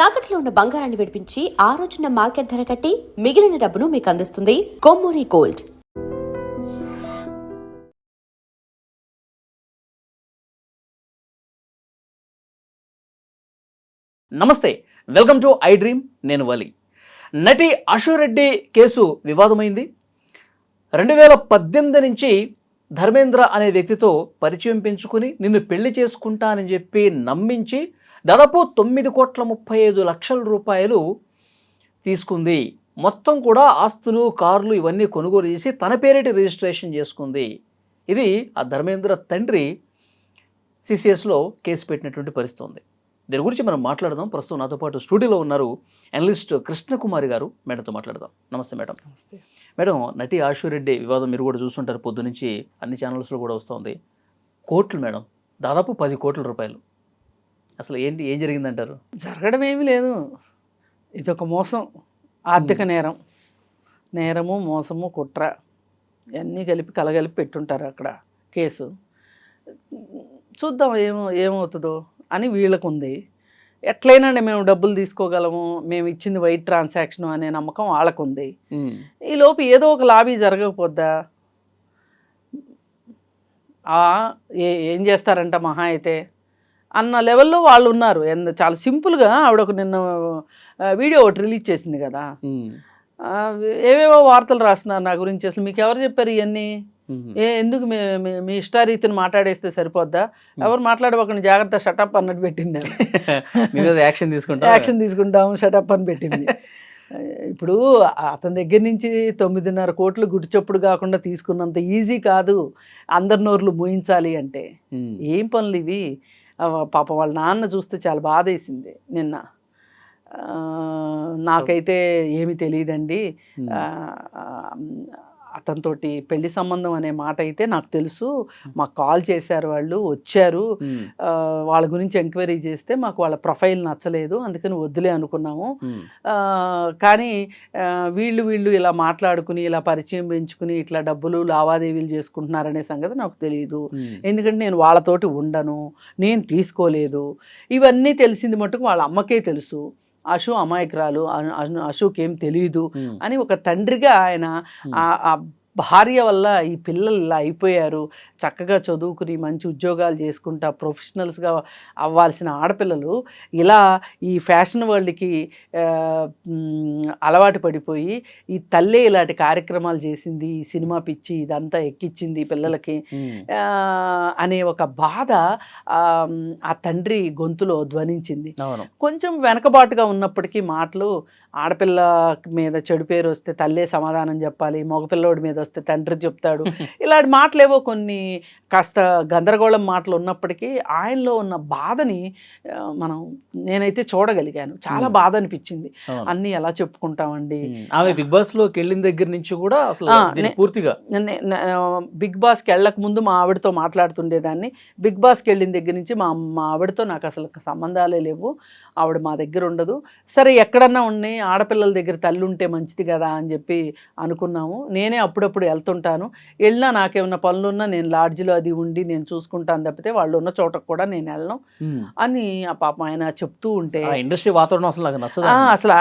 తాకట్లో ఉన్న బంగారాన్ని విడిపించి ఆ రోజున మార్కెట్ ధర కట్టి మిగిలిన డబ్బును మీకు అందిస్తుంది కొమ్మూరి గోల్డ్. నమస్తే, వెల్కమ్ టు ఐ డ్రీమ్. నేను వలి. నటి అశురెడ్డి కేసు వివాదమైంది. 2018 నుంచి ధర్మేంద్ర అనే వ్యక్తితో పరిచయం పెంచుకుని నిన్ను పెళ్లి చేసుకుంటానని చెప్పి నమ్మించి దాదాపు 9,35,00,000 రూపాయలు తీసుకుంది. మొత్తం కూడా ఆస్తులు, కార్లు ఇవన్నీ కొనుగోలు చేసి తన పేరిట రిజిస్ట్రేషన్ చేసుకుంది. ఇది ఆ ధర్మేంద్ర తండ్రి సిసిఎస్లో కేసు పెట్టినటువంటి పరిస్థితి ఉంది. దీని గురించి మనం మాట్లాడదాం. ప్రస్తుతం నాతో పాటు స్టూడియోలో ఉన్నారు అనలిస్ట్ కృష్ణకుమారి గారు. మేడంతో మాట్లాడదాం. నమస్తే మేడం. నమస్తే మేడం, నటి ఆశురెడ్డి వివాదం మీరు కూడా చూస్తుంటారు, పొద్దు నుంచి అన్ని ఛానల్స్లో కూడా వస్తుంది. కోట్లు మేడం, దాదాపు 10 కోట్ల రూపాయలు. అసలు ఏం జరిగిందంటారు? జరగడం ఏమీ లేదు. ఇదొక మోసం, ఆర్థిక నేరము, మోసము, కుట్ర ఇవన్నీ కలగలిపి పెట్టుంటారు అక్కడ కేసు. చూద్దాం ఏమవుతుందో అని వీళ్ళకు ఉంది. ఎట్లయినా మేము డబ్బులు తీసుకోగలము, మేము ఇచ్చింది వైట్ ట్రాన్సాక్షన్ అనే నమ్మకం వాళ్ళకు ఉంది. ఈ లోపు ఏదో ఒక లాబీ జరగకపోద్దా? ఏం చేస్తారంట మహా అయితే అన్న లెవెల్లో వాళ్ళు ఉన్నారు. చాలా సింపుల్గా ఆవిడ ఒక నిన్న వీడియో ఒకటి రిలీజ్ చేసింది కదా, ఏవేవో వార్తలు రాస్తున్నారు నా గురించి. అసలు మీకు ఎవరు చెప్పారు ఇవన్నీ? ఎందుకు మీ ఇష్టారీతిని మాట్లాడేస్తే సరిపోద్దా? ఎవరు మాట్లాడబోకండి, జాగ్రత్త, షటప్ అన్నట్టు పెట్టింది. యాక్షన్ తీసుకుంటాము, షటప్ అని పెట్టింది. ఇప్పుడు అతని దగ్గర నుంచి 9.5 కోట్లు గుడిచప్పుడు కాకుండా తీసుకున్నంత ఈజీ కాదు అందరి నోర్లు మూయించాలి అంటే. ఏం పనులు ఇవి? పాప వాళ్ళ నాన్న చూస్తే చాలా బాధ వేసింది నిన్న. నాకైతే ఏమి తెలియదండి, అతనితోటి పెళ్లి సంబంధం అనే మాట అయితే నాకు తెలుసు, మాకు కాల్ చేశారు, వాళ్ళు వచ్చారు, వాళ్ళ గురించి ఎంక్వైరీ చేస్తే మాకు వాళ్ళ ప్రొఫైల్ నచ్చలేదు, అందుకని వద్దులే అనుకున్నాము. కానీ వీళ్ళు ఇలా మాట్లాడుకుని ఇలా పరిచయం పెంచుకుని ఇట్లా డబ్బులు లావాదేవీలు చేసుకుంటున్నారనే సంగతి నాకు తెలియదు, ఎందుకంటే నేను వాళ్ళతోటి ఉండను, నేను తీసుకోలేదు. ఇవన్నీ తెలిసింది మటుకు వాళ్ళ అమ్మకే తెలుసు. అశు అమాయకురాలు, అశుకేం తెలియదు అని ఒక తండ్రిగా ఆయన ఆ భార్య వల్ల ఈ పిల్లలు ఇలా అయిపోయారు. చక్కగా చదువుకుని మంచి ఉద్యోగాలు చేసుకుంటా ప్రొఫెషనల్స్గా అవ్వాల్సిన ఆడపిల్లలు ఇలా ఈ ఫ్యాషన్ వరల్డ్కి అలవాటు పడిపోయి ఈ తల్లే ఇలాంటి కార్యక్రమాలు చేసింది, ఈ సినిమా పిచ్చి ఇదంతా ఎక్కిచ్చింది పిల్లలకి అనే ఒక బాధ ఆ తండ్రి గొంతులో ధ్వనించింది. కొంచెం వెనకబాటుగా ఉన్నప్పటికీ మాటలు, ఆడపిల్ల మీద చెడు పేరు వస్తే తల్లే సమాధానం చెప్పాలి, మగపిల్లోడి మీద వస్తే తండ్రి చెప్తాడు, ఇలాంటి మాటలేవో కొన్ని కాస్త గందరగోళం మాటలు ఉన్నప్పటికీ ఆయనలో ఉన్న బాధని నేనైతే చూడగలిగాను. చాలా బాధ అనిపించింది. అన్నీ ఎలా చెప్పుకుంటామండి. ఆమె బిగ్ బాస్ లోకి వెళ్ళిన దగ్గర నుంచి కూడా అసలు పూర్తిగా బిగ్ బాస్కి వెళ్ళక ముందు మా ఆవిడతో మాట్లాడుతుండేదాన్ని. బిగ్ బాస్కి వెళ్ళిన దగ్గర నుంచి మా ఆవిడతో నాకు అసలు సంబంధాలే లేవు, ఆవిడ మా దగ్గర ఉండదు. సరే ఎక్కడన్నా ఉన్నాయి, ఆడపిల్లల దగ్గర తల్లి ఉంటే మంచిది కదా అని చెప్పి అనుకున్నాము. నేనే అప్పుడప్పుడు వెళ్తుంటాను, వెళ్ళినా నాకేమన్నా పనులున్నా నేను లాడ్జిలో అది ఉండి నేను చూసుకుంటాను తప్పితే వాళ్ళు ఉన్న చోటకు కూడా నేను వెళ్ళను అని ఆ పాప ఆయన చెప్తూ ఉంటే ఇండస్ట్రీ వాతావరణం అసలు నాకు నచ్చదు. అసలు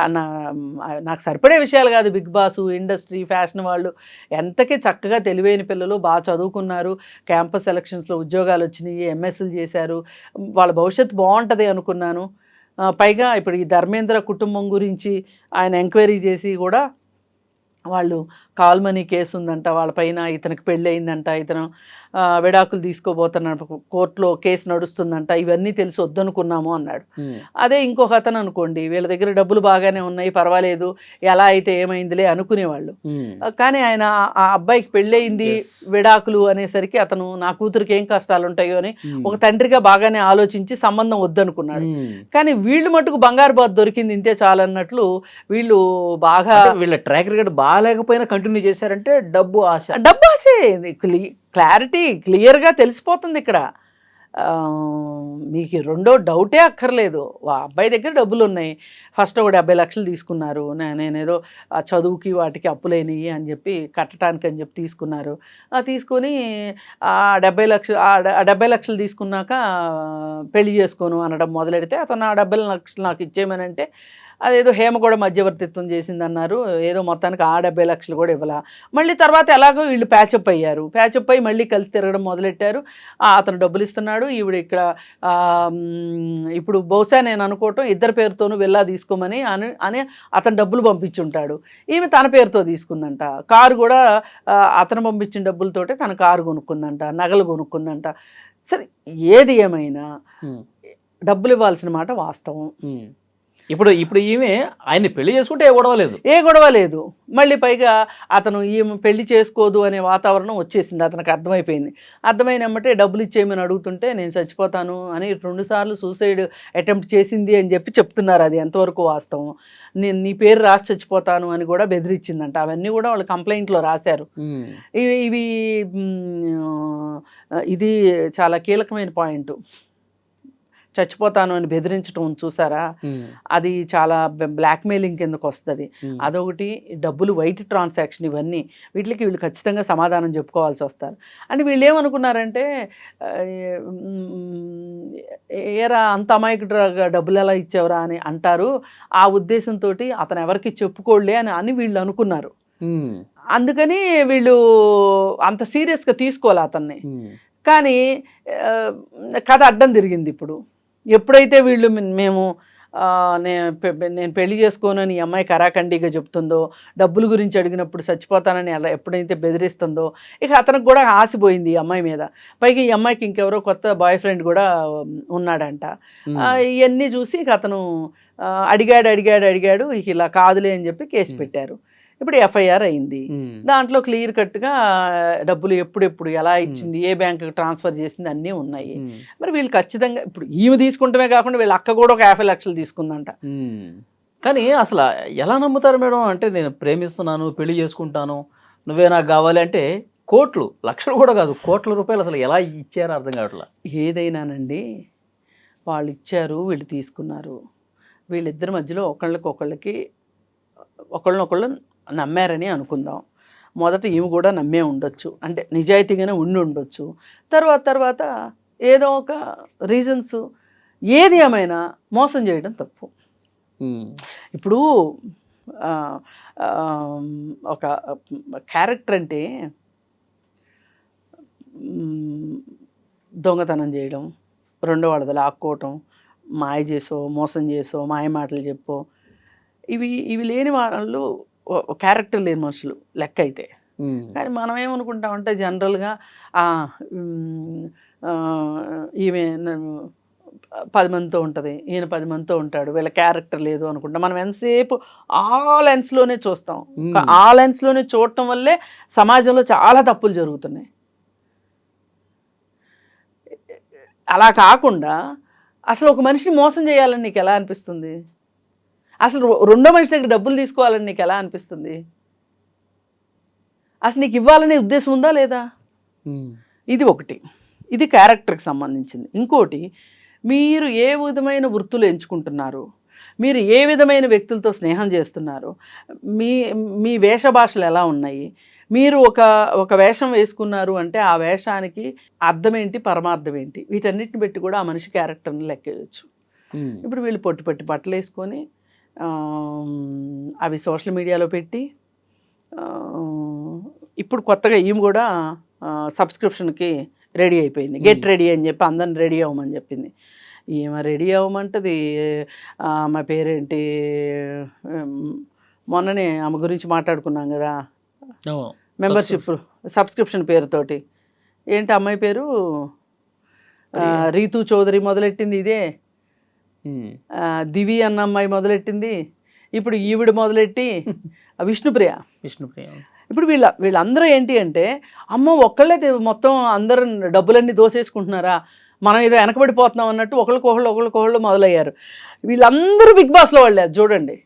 నాకు సరిపడే విషయాలు కాదు. బిగ్ బాస్, ఇండస్ట్రీ, ఫ్యాషన్ వాళ్ళు ఎంతకీ చక్కగా తెలివైన పిల్లలు, బాగా చదువుకున్నారు, క్యాంపస్ సెలక్షన్స్లో ఉద్యోగాలు వచ్చినాయి, ఎంఎస్లు చేశారు, వాళ్ళ భవిష్యత్తు బాగుంటుంది అనుకున్నాను. పైగా ఇప్పుడు ఈ ధర్మేంద్ర కుటుంబం గురించి ఆయన ఎంక్వైరీ చేసి కూడా వాళ్ళు కాల్మనీ కేసు ఉందంట వాళ్ళపైన, ఇతనికి పెళ్ళి అయిందంట, ఇతను విడాకులు తీసుకోబోతున్న కోర్టులో కేసు నడుస్తుందంట, ఇవన్నీ తెలిసి వద్దనుకున్నాము అన్నాడు. అదే ఇంకొక అతను అనుకోండి, వీళ్ళ దగ్గర డబ్బులు బాగానే ఉన్నాయి, పర్వాలేదు, ఎలా అయితే ఏమైందిలే అనుకునేవాళ్ళు. కానీ ఆయన ఆ అబ్బాయికి పెళ్ళయింది, విడాకులు అనేసరికి అతను నా కూతురికి ఏం కష్టాలు ఉంటాయో అని ఒక తండ్రిగా బాగానే ఆలోచించి సంబంధం వద్దనుకున్నాడు. కానీ వీళ్ళు మటుకు బంగారు బాత్ దొరికింది ఇంతే చాలన్నట్లు వీళ్ళు బాగా, వీళ్ళ ట్రాక్ రికార్డ్ బాగాలేకపోయినా కంటిన్యూ చేశారంటే డబ్బు ఆశే. క్లారిటీ క్లియర్గా తెలిసిపోతుంది ఇక్కడ. మీకు రెండో డౌటే అక్కర్లేదు, ఆ అబ్బాయి దగ్గర డబ్బులు ఉన్నాయి. ఫస్ట్ ఒక 70 లక్షలు తీసుకున్నారు, నేనేదో ఆ చదువుకి వాటికి అప్పులేనివి అని చెప్పి కట్టడానికి అని చెప్పి తీసుకున్నారు. తీసుకొని ఆ 70 లక్షలు తీసుకున్నాక పెళ్లి చేసుకోను అనడం మొదలెడితే అతను ఆ 70 లక్షలు నాకు ఇచ్చేయమనంటే అదేదో హేమ కూడా మధ్యవర్తిత్వం చేసిందన్నారు. ఏదో మొత్తానికి ఆ 70 లక్షలు కూడా ఇవ్వాల. మళ్ళీ తర్వాత ఎలాగో వీళ్ళు ప్యాచప్ అయ్యారు. ప్యాచప్ అయ్యి మళ్ళీ కలిసి తిరగడం మొదలెట్టారు. అతను డబ్బులు ఇస్తున్నాడు, ఈవిడ ఇక్కడ ఇప్పుడు బహుశా నేను అనుకోవటం ఇద్దరి పేరుతోనూ వెళ్ళా తీసుకోమని అని అతను డబ్బులు పంపించుంటాడు. ఈమె తన పేరుతో తీసుకుందంట. కారు కూడా అతను పంపించిన డబ్బులతోటే తన కారు కొనుక్కుందంట, నగలు కొనుక్కుందంట. సరే ఏది ఏమైనా డబ్బులు ఇవ్వాల్సిన మాట వాస్తవం. ఇప్పుడు ఈమె ఆయన్ని పెళ్లి చేసుకుంటే ఏ గొడవ లేదు. మళ్ళీ పైగా అతను ఈమె పెళ్లి చేసుకోదు అనే వాతావరణం వచ్చేసింది, అతనికి అర్థమైపోయింది. అర్థమైనమ్మటే డబ్బులు ఇచ్చేయమని అడుగుతుంటే నేను చచ్చిపోతాను అని 2 సార్లు సూసైడ్ అటెంప్ట్ చేసింది అని చెప్పి చెప్తున్నారు. అది ఎంతవరకు వాస్తవం? నేను నీ పేరు రాసి చచ్చిపోతాను అని కూడా బెదిరించిందంట. అవన్నీ కూడా వాళ్ళు కంప్లైంట్లో రాశారు. ఇవి ఇది చాలా కీలకమైన పాయింట్. చచ్చిపోతాను అని బెదిరించడం చూసారా, అది చాలా బ్లాక్మెయిలింగ్ కిందకు వస్తుంది. అదొకటి. డబ్బులు వైట్ ట్రాన్సాక్షన్, ఇవన్నీ వీళ్ళు ఖచ్చితంగా సమాధానం చెప్పుకోవాల్సి వస్తారు. అంటే వీళ్ళు ఏమనుకున్నారంటే ఏరా అంత అమాయకుడుగా డబ్బులు ఎలా ఇచ్చేవరా అని అంటారు, ఆ ఉద్దేశంతో అతను ఎవరికి చెప్పుకోలే అని వీళ్ళు అనుకున్నారు. అందుకని వీళ్ళు అంత సీరియస్గా తీసుకోవాలి అతన్ని. కానీ కథ అడ్డం తిరిగింది. ఇప్పుడు ఎప్పుడైతే వీళ్ళు నేను పెళ్లి చేసుకోనని ఈ అమ్మాయి కరాఖండిగా చెప్తుందో, డబ్బుల గురించి అడిగినప్పుడు చచ్చిపోతానని అలా ఎప్పుడైతే బెదిరిస్తుందో, ఇక అతనికి కూడా ఆశపోయింది ఈ అమ్మాయి మీద. పైగా ఈ అమ్మాయికి ఇంకెవరో కొత్త బాయ్ ఫ్రెండ్ కూడా ఉన్నాడంట. ఇవన్నీ చూసి ఇక అతను అడిగాడు. ఇక ఇలా కాదులే అని చెప్పి కేసు పెట్టారు. ఇప్పుడు ఎఫ్ఐఆర్ అయింది. దాంట్లో క్లియర్ కట్గా డబ్బులు ఎప్పుడెప్పుడు ఎలా ఇచ్చింది, ఏ బ్యాంకుకి ట్రాన్స్ఫర్ చేసింది అన్నీ ఉన్నాయి. మరి వీళ్ళు ఖచ్చితంగా ఇప్పుడు ఈమె తీసుకుంటమే కాకుండా వీళ్ళ అక్క కూడా ఒక 50 లక్షలు తీసుకుందంట. కానీ అసలు ఎలా నమ్ముతారు మేడం? అంటే నేను ప్రేమిస్తున్నాను, పెళ్లి చేసుకుంటాను, నువ్వే నాకు కావాలి అంటే కోట్లు, లక్షలు కూడా కాదు, కోట్ల రూపాయలు అసలు ఎలా ఇచ్చారో అర్థం కావట్లా. ఏదైనానండి, వాళ్ళు ఇచ్చారు, వీళ్ళు తీసుకున్నారు. వీళ్ళిద్దరి మధ్యలో ఒకళ్ళనొకళ్ళు నమ్మారని అనుకుందాం. మొదట ఈమె కూడా నమ్మే ఉండొచ్చు, అంటే నిజాయితీగానే ఉండొచ్చు. తర్వాత ఏదో ఒక రీజన్స్, ఏది ఏమైనా మోసం చేయడం తప్పు. ఇప్పుడు ఒక క్యారెక్టర్ అంటే దొంగతనం చేయడం, రెండో వాళ్ళది లాక్కోవటం, మాయ చేసో, మోసం చేసో, మాయ మాటలు చెప్పో, ఇవి లేని వాళ్ళు క్యారెక్టర్ లేని మనుషులు లెక్క అయితే. కానీ మనం ఏమనుకుంటామంటే జనరల్గా ఈమె 10 మందితో ఉంటుంది, ఈయన 10 మందితో ఉంటాడు, వీళ్ళ క్యారెక్టర్ లేదు అనుకుంటాం. మనం ఎంతసేపు ఆ లెన్స్లోనే చూస్తాం. ఆ లెన్స్లోనే చూడటం వల్లే సమాజంలో చాలా తప్పులు జరుగుతున్నాయి. అలా కాకుండా అసలు ఒక మనిషిని మోసం చేయాలని నీకు ఎలా అనిపిస్తుంది? అసలు రెండో మనిషి దగ్గర డబ్బులు తీసుకోవాలని నీకు ఎలా అనిపిస్తుంది? అసలు నీకు ఇవ్వాలనే ఉద్దేశం ఉందా లేదా? ఇది ఒకటి. ఇది క్యారెక్టర్కి సంబంధించింది. ఇంకోటి, మీరు ఏ విధమైన వృత్తులు ఎంచుకుంటున్నారు, మీరు ఏ విధమైన వ్యక్తులతో స్నేహం చేస్తున్నారు, మీ వేషభాషలు ఎలా ఉన్నాయి, మీరు ఒక వేషం వేసుకున్నారు అంటే ఆ వేషానికి అర్థం ఏంటి, పరమార్థం ఏంటి, వీటన్నిటిని పెట్టి కూడా ఆ మనిషి క్యారెక్టర్ని లెక్కేయచ్చు. ఇప్పుడు వీళ్ళు పొట్టి బట్టలు వేసుకొని అవి సోషల్ మీడియాలో పెట్టి, ఇప్పుడు కొత్తగా ఈమె కూడా సబ్స్క్రిప్షన్కి రెడీ అయిపోయింది. గెట్ రెడీ అని చెప్పి అందరిని రెడీ అవ్వమని చెప్పింది. ఈమె రెడీ అవ్వమంటది. మా పేరేంటి, మొన్ననే ఆమె గురించి మాట్లాడుకున్నాం కదా, మెంబర్షిప్ సబ్స్క్రిప్షన్ పేరుతోటి. ఏంటి అమ్మాయి పేరు? రీతూ చౌదరి మొదలెట్టింది ఇదే. దివి అన్న అమ్మాయి మొదలెట్టింది. ఇప్పుడు ఈవిడ మొదలెట్టి విష్ణుప్రియ. ఇప్పుడు వీళ్ళందరూ ఏంటి అంటే, అమ్మో ఒక్కళ్ళే మొత్తం అందరూ డబ్బులన్నీ దోసేసుకుంటున్నారా, మనం ఏదో వెనకబడిపోతున్నాం అన్నట్టు ఒకళ్ళకొకళ్ళు మొదలయ్యారు. వీళ్ళందరూ బిగ్ బాస్లో వాళ్ళే. అది చూడండి,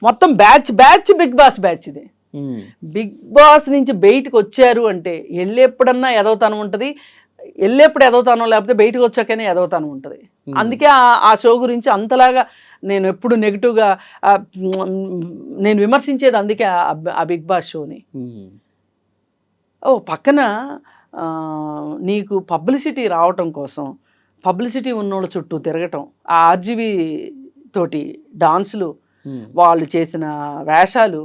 మొత్తం బ్యాచ్ బిగ్ బాస్ బ్యాచ్. ఇది బిగ్ బాస్ నుంచి బయటకు వచ్చారు అంటే ఎప్పుడన్నా ఎదవతనం ఉంటుంది, వెళ్ళేప్పుడు ఎదవుతానో లేకపోతే బయటకు వచ్చాకనే ఎదవుతాను ఉంటుంది. అందుకే ఆ షో గురించి అంతలాగా నేను ఎప్పుడు నెగిటివ్గా నేను విమర్శించేది, అందుకే ఆ బిగ్ బాస్ షోని. పక్కన నీకు పబ్లిసిటీ రావటం కోసం పబ్లిసిటీ ఉన్నోళ్ళ చుట్టూ తిరగటం, ఆ ఆర్జీవి తోటి డాన్సులు, వాళ్ళు చేసిన వేషాలు,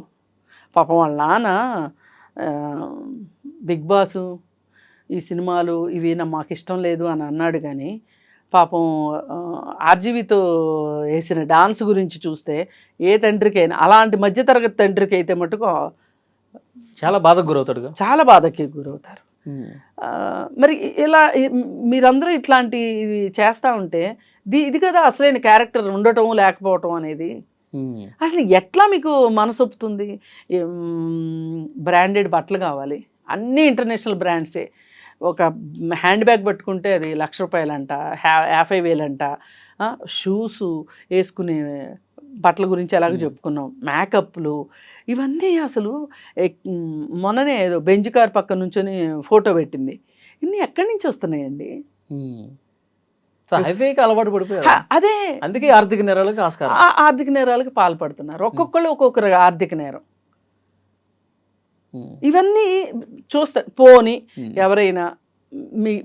పాపం వాళ్ళ నాన్న బిగ్ బాసు ఈ సినిమాలు ఇవి మాకు ఇష్టం లేదు అని అన్నాడు. కానీ పాపం ఆర్జీవితో వేసిన డాన్స్ గురించి చూస్తే ఏ తండ్రికైనా, అలాంటి మధ్యతరగతి తండ్రికి అయితే మటుకు చాలా బాధకు గురవుతాడుగా, చాలా బాధకి గురవుతారు. మరి ఇలా మీరందరూ ఇట్లాంటివి చేస్తూ ఉంటే ఇది కదా అసలైన క్యారెక్టర్ ఉండటం లేకపోవటం అనేది. అసలు ఎట్లా మీకు మనసొప్పుతుంది? బ్రాండెడ్ బట్టలు కావాలి, అన్నీ ఇంటర్నేషనల్ బ్రాండ్సే. ఒక హ్యాండ్ బ్యాగ్ పట్టుకుంటే అది ₹1,00,000 అంట, 50,000 అంట. షూసు వేసుకునే బట్టల గురించి ఎలాగో చెప్పుకున్నాం, మేకప్లు, ఇవన్నీ అసలు మొన్ననే ఏదో బెంజ్ కార్ పక్కన నుంచొని ఫోటో పెట్టింది. ఇన్ని ఎక్కడి నుంచి వస్తున్నాయండి? హైవేకి అలవాటు పడిపోయారు. అదే, అందుకే ఆర్థిక నేరాలకు ఆస్కారం. ఆర్థిక నేరాలకు పాల్పడుతున్నారు. ఒక్కొక్కళ్ళు ఒక్కొక్కరు ఆర్థిక నేరం. ఇవన్నీ చూస్తే పోని ఎవరైనా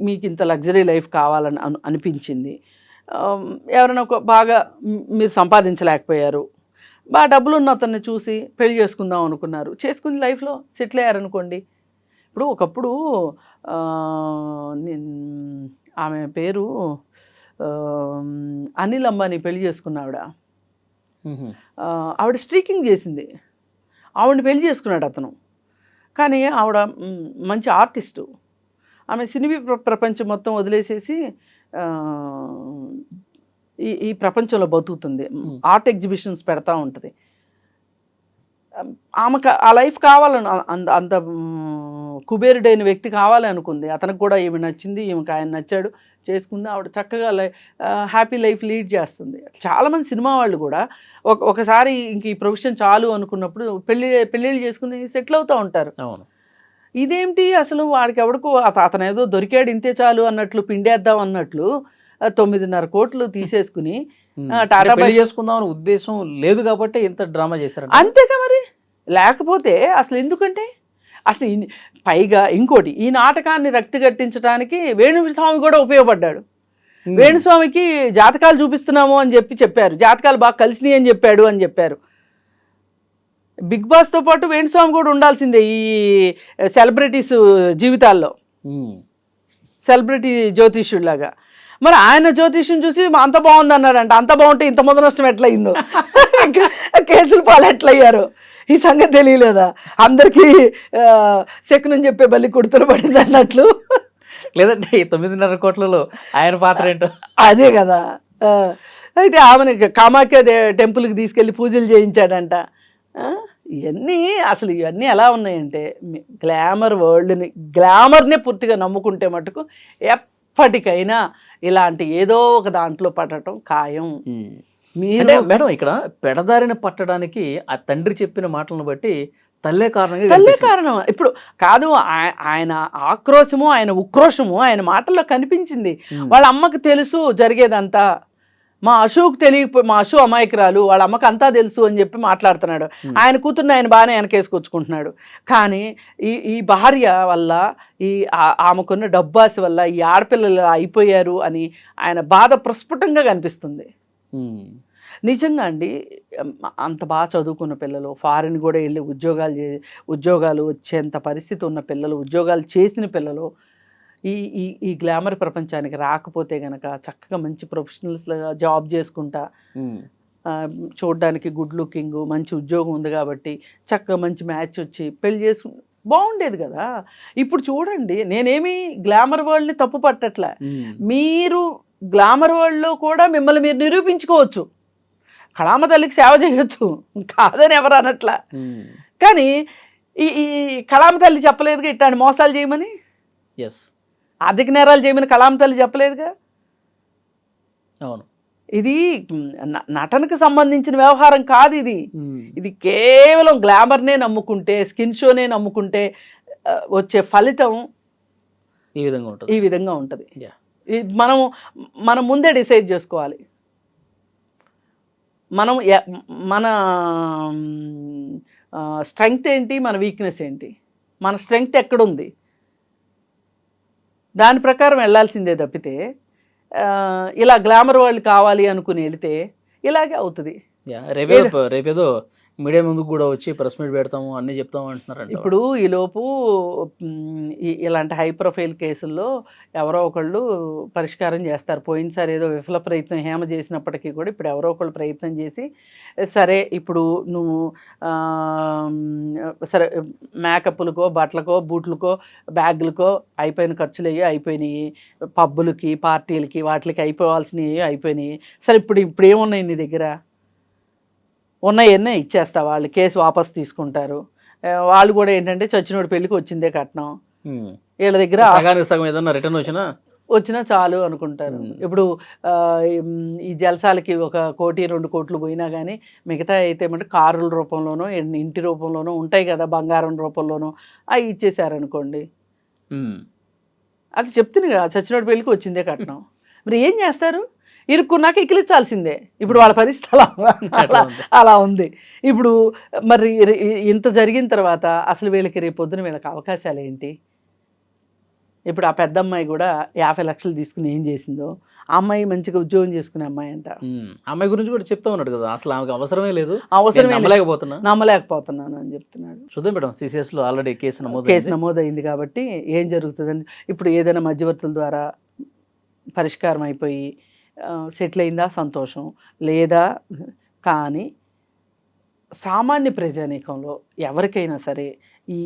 మీకు ఇంత లగ్జరీ లైఫ్ కావాలని అనిపించింది, ఎవరైనా ఒక బాగా మీరు సంపాదించలేకపోయారు, బాగా డబ్బులు ఉన్న అతన్ని చూసి పెళ్లి చేసుకుందాం అనుకున్నారు, చేసుకుని లైఫ్లో సెటిల్ అయ్యారనుకోండి. ఇప్పుడు ఒకప్పుడు ఆమె పేరు అనిల్ అంబానీ పెళ్లి చేసుకున్న ఆవిడ స్ట్రీకింగ్ చేసింది, ఆవిడని పెళ్లి చేసుకున్నాడు అతను. కానీ ఆవిడ మంచి ఆర్టిస్టు, ఆమె సినీ ప్రపంచం మొత్తం వదిలేసేసి ఈ ప్రపంచంలో బతుకుతుంది, ఆర్ట్ ఎగ్జిబిషన్స్ పెడతా ఉంటుంది. ఆమెకు ఆ లైఫ్ కావాలని, అంత కుబేరుడైన వ్యక్తి కావాలి అనుకుంది. అతనికి కూడా ఈమె నచ్చింది, ఈమెకు ఆయన నచ్చాడు, చేసుకుంది. ఆవిడ చక్కగా హ్యాపీ లైఫ్ లీడ్ చేస్తుంది. చాలామంది సినిమా వాళ్ళు కూడా ఒకసారి ఇంక ఈ ప్రొఫెషన్ చాలు అనుకున్నప్పుడు పెళ్ళిళ్ళు చేసుకుని సెటిల్ అవుతూ ఉంటారు. అవును. ఇదేంటి అసలు వాడికి ఎవడికో అతను ఏదో దొరికాడు ఇంతే చాలు అన్నట్లు, పిండేద్దాం అన్నట్లు 9.5 కోట్లు తీసేసుకుని టాటా పెళ్లి చేసుకుందాం అనే ఉద్దేశం లేదు కాబట్టి ఇంత డ్రామా చేశారు. అంతేగా మరి, లేకపోతే అసలు ఎందుకంటే అసలు పైగా ఇంకోటి, ఈ నాటకాన్ని రక్తి కట్టించడానికి వేణుస్వామి కూడా ఉపయోగపడ్డాడు. వేణుస్వామికి జాతకాలు చూపిస్తున్నాము అని చెప్పారు, జాతకాలు బాగా కలిసినాయి అని చెప్పారు. బిగ్ బాస్తో పాటు వేణుస్వామి కూడా ఉండాల్సిందే ఈ సెలబ్రిటీస్ జీవితాల్లో, సెలబ్రిటీ జ్యోతిష్యుడిలాగా. మరి ఆయన జ్యోతిష్యం చూసి అంత బాగుంది అన్నాడంట. అంత బాగుంటే ఇంత మొదటి నష్టం ఎట్లయిందో, కేసులు పాలు ఎట్లయ్యారు, ఈ సంగతి తెలియలేదా? అందరికీ శకునం చెప్పే బల్లి కుడుతులు పడింది అన్నట్లు. లేదంటే 9.5 కోట్లలో ఆయన పాత్ర ఏంటో అదే కదా. అయితే ఆమెను కామాఖ్య టెంపుల్కి తీసుకెళ్ళి పూజలు చేయించాడంట. ఇవన్నీ ఎలా ఉన్నాయంటే, గ్లామర్ వరల్డ్ని, గ్లామర్నే పూర్తిగా నమ్ముకుంటే మటుకు ఎప్పటికైనా ఇలాంటి ఏదో ఒక దాంట్లో పడటం ఖాయం. మేడం ఇక్కడ పెడదారిని పట్టడానికి ఆ తండ్రి చెప్పిన మాటలను బట్టి తల్లే కారణం. ఇప్పుడు కాదు, ఆయన ఆక్రోశము, ఆయన ఉక్రోషము ఆయన మాటల్లో కనిపించింది. వాళ్ళ అమ్మకి తెలుసు జరిగేదంతా, మా అశోక్ తెలియకపోయి, మా అశు అమాయకురాలు, వాళ్ళ అమ్మకి అంతా తెలుసు అని చెప్పి మాట్లాడుతున్నాడు. ఆయన కూతుర్ని ఆయన బాగానే వెనకేసుకొచ్చుకుంటున్నాడు. కానీ ఈ భార్య వల్ల, ఆమెకున్న డబ్బాసి వల్ల ఈ ఆడపిల్లలు అయిపోయారు అని ఆయన బాధ ప్రస్ఫుటంగా కనిపిస్తుంది. నిజంగా అండి, అంత బాగా చదువుకున్న పిల్లలు, ఫారిన్ కూడా వెళ్ళి ఉద్యోగాలు వచ్చేంత పరిస్థితి ఉన్న పిల్లలు, ఉద్యోగాలు చేసిన పిల్లలు ఈ గ్లామర్ ప్రపంచానికి రాకపోతే గనక చక్కగా మంచి ప్రొఫెషనల్స్గా జాబ్ చేసుకుంటా, చూడడానికి గుడ్ లుకింగ్, మంచి ఉద్యోగం ఉంది కాబట్టి చక్కగా మంచి మ్యాచ్ వచ్చి పెళ్లి చేసుకుంటే బాగుండేది కదా. ఇప్పుడు చూడండి, నేనేమి గ్లామర్ వరల్డ్ని తప్పు పట్టట్లే, మీరు గ్లామర్ వరల్డ్లో కూడా మిమ్మల్ని మీరు నిరూపించుకోవచ్చు, కళామ తల్లికి సేవ చేయొచ్చు, కాదని ఎవరు అనట్లా. కానీ ఈ కళామ తల్లి చెప్పలేదుగా ఇట్లాంటి మోసాలు చేయమని, ఆర్థిక నేరాలు చేయమని కళామ తల్లి చెప్పలేదుగా. అవును, ఇది నటనకు సంబంధించిన వ్యవహారం కాదు. ఇది కేవలం గ్లామర్నే నమ్ముకుంటే, స్కిన్ షోనే నమ్ముకుంటే వచ్చే ఫలితం ఈ విధంగా ఉంటుంది. ఈ విధంగా ఉంటుంది. Yeah. మనం ముందే డిసైడ్ చేసుకోవాలి. మనం మన స్ట్రెంగ్త్ ఏంటి, మన వీక్నెస్ ఏంటి, మన స్ట్రెంగ్త్ ఎక్కడుంది, దాని ప్రకారం వెళ్ళాల్సిందే తప్పితే ఇలా గ్లామర్ వాళ్ళు కావాలి అనుకుని వెళితే ఇలాగే అవుతుంది. రేపేదో మీడియా ముందుకు కూడా వచ్చి ప్రెస్ మీట్ పెడతాము అన్నీ చెప్తాము అంటున్నారండి. ఇప్పుడు ఈలోపు ఇలాంటి హై ప్రొఫైల్ కేసుల్లో ఎవరో ఒకళ్ళు పరిష్కారం చేస్తారు. పోయినసారి ఏదో విఫల ప్రయత్నం హేమ చేసినప్పటికీ కూడా ఇప్పుడు ఎవరో ఒకళ్ళు ప్రయత్నం చేసి సరే ఇప్పుడు నువ్వు సరే మేకప్లకో బట్టలకో బూట్లకో బ్యాగులకో అయిపోయిన ఖర్చులు అయిపోయినాయి, పబ్బులకి పార్టీలకి వాటికి అయిపోవాల్సినవి అయిపోయినాయి. సరే ఇప్పుడు ఏమున్నాయి నీ దగ్గర? ఉన్నాయన్నీ ఇచ్చేస్తా, వాళ్ళు కేసు వాపస్ తీసుకుంటారు. వాళ్ళు కూడా ఏంటంటే చచ్చినోడి పెళ్ళికి వచ్చిందే కట్నం, వీళ్ళ దగ్గర సగం ఏదన్నా రిటర్న్ వచ్చినా చాలు అనుకుంటారు. ఇప్పుడు ఈ జలసాలకి 1 కోటి 2 కోట్లు పోయినా కానీ మిగతా అయితే ఏమంటే కారుల రూపంలోనో ఇంటి రూపంలోనో ఉంటాయి కదా, బంగారం రూపంలోనో అవి ఇచ్చేసారనుకోండి. అది చెప్తుంది కదా, చచ్చినోడి పెళ్ళికి వచ్చిందే కట్నం. మరి ఏం చేస్తారు? ఇరుక్కున్నాక ఇకిలించాల్సిందే. ఇప్పుడు వాళ్ళ పరిస్థితి అలా ఉంది. ఇప్పుడు మరి ఇంత జరిగిన తర్వాత అసలు వీళ్ళకి రేపొద్దున వీళ్ళకి అవకాశాలు ఏంటి? ఇప్పుడు ఆ పెద్ద అమ్మాయి కూడా 50 లక్షలు తీసుకుని ఏం చేసిందో, ఆ అమ్మాయి మంచిగా ఉద్యోగం చేసుకునే అమ్మాయి అంట. అమ్మాయి గురించి కూడా చెప్తా ఉన్నాడు కదా, అసలు ఆమెకు అవసరమే లేదు, నమ్మలేకపోతున్నాను అని చెప్తున్నాడు. చూద్దాం మేడం, CCS లో ఆల్రెడీ కేసు నమోదైంది కాబట్టి ఏం జరుగుతుందని ఇప్పుడు ఏదైనా మధ్యవర్తుల ద్వారా పరిష్కారం అయిపోయి సెటిల్ అయిందా సంతోషం, లేదా కానీ సామాన్య ప్రజానీకంలో ఎవరికైనా సరే ఈ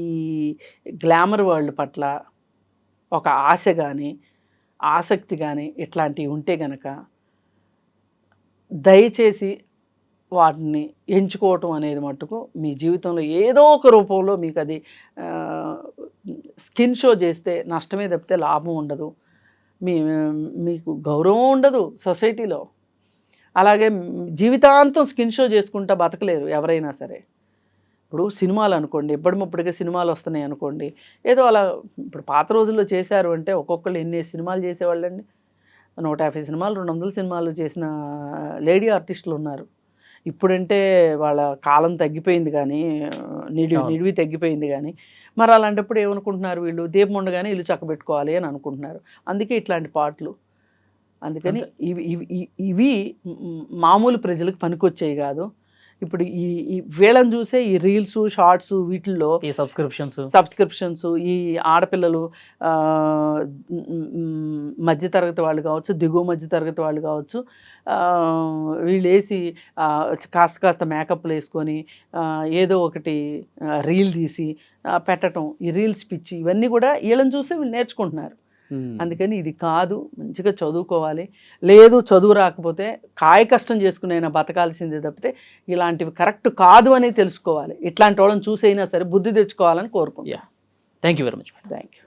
గ్లామర్ వరల్డ్ పట్ల ఒక ఆశ కానీ ఆసక్తి కానీ ఇట్లాంటివి ఉంటే గనక దయచేసి వాటిని ఎంచుకోవటం అనేది మట్టుకు మీ జీవితంలో ఏదో ఒక రూపంలో మీకు అది స్కిన్ షో చేస్తే నష్టమే తప్పితే లాభం ఉండదు, మీకు గౌరవం ఉండదు సొసైటీలో. అలాగే జీవితాంతం స్కిన్ షో చేసుకుంటా బతకలేరు ఎవరైనా సరే. ఇప్పుడు సినిమాలు అనుకోండి, ఎప్పటికప్పుడుగా సినిమాలు వస్తున్నాయి అనుకోండి, ఏదో అలా ఇప్పుడు పాత రోజుల్లో చేశారు అంటే ఒక్కొక్కళ్ళు ఎన్ని సినిమాలు చేసేవాళ్ళండి. 150 సినిమాలు 200 సినిమాలు చేసిన లేడీ ఆర్టిస్టులు ఉన్నారు. ఇప్పుడంటే వాళ్ళ కాలం తగ్గిపోయింది కానీ నిడివి తగ్గిపోయింది కానీ మరి అలాంటప్పుడు ఏమనుకుంటున్నారు, వీళ్ళు దీపం ఉండగానే ఇల్లు చక్కబెట్టుకోవాలి అని అనుకుంటున్నారు. అందుకే ఇట్లాంటి పాటలు. అందుకని ఇవి మామూలు ప్రజలకు పనికొచ్చేవి కాదు. ఇప్పుడు ఈ వీళ్ళని చూసే ఈ రీల్స్ షార్ట్స్ వీటిల్లో ఈ సబ్స్క్రిప్షన్స్ ఈ ఆడపిల్లలు మధ్యతరగతి వాళ్ళు కావచ్చు, దిగువ మధ్యతరగతి వాళ్ళు కావచ్చు, వీళ్ళు వేసి కాస్త మేకప్లు వేసుకొని ఏదో ఒకటి రీల్ తీసి పెట్టడం, ఈ రీల్స్ పిచ్చి ఇవన్నీ కూడా వీళ్ళని చూసి వీళ్ళు నేర్చుకుంటున్నారు. అందుకని ఇది కాదు, మంచిగా చదువుకోవాలి. లేదు చదువు రాకపోతే కాయ కష్టం చేసుకునైనా బతకాల్సిందే తప్పితే ఇలాంటివి కరెక్ట్ కాదు అని తెలుసుకోవాలి. ఇట్లాంటి వాళ్ళని చూసైనా సరే బుద్ధి తెచ్చుకోవాలని కోరుకుంటున్నాను. Thank you very much. Thank you.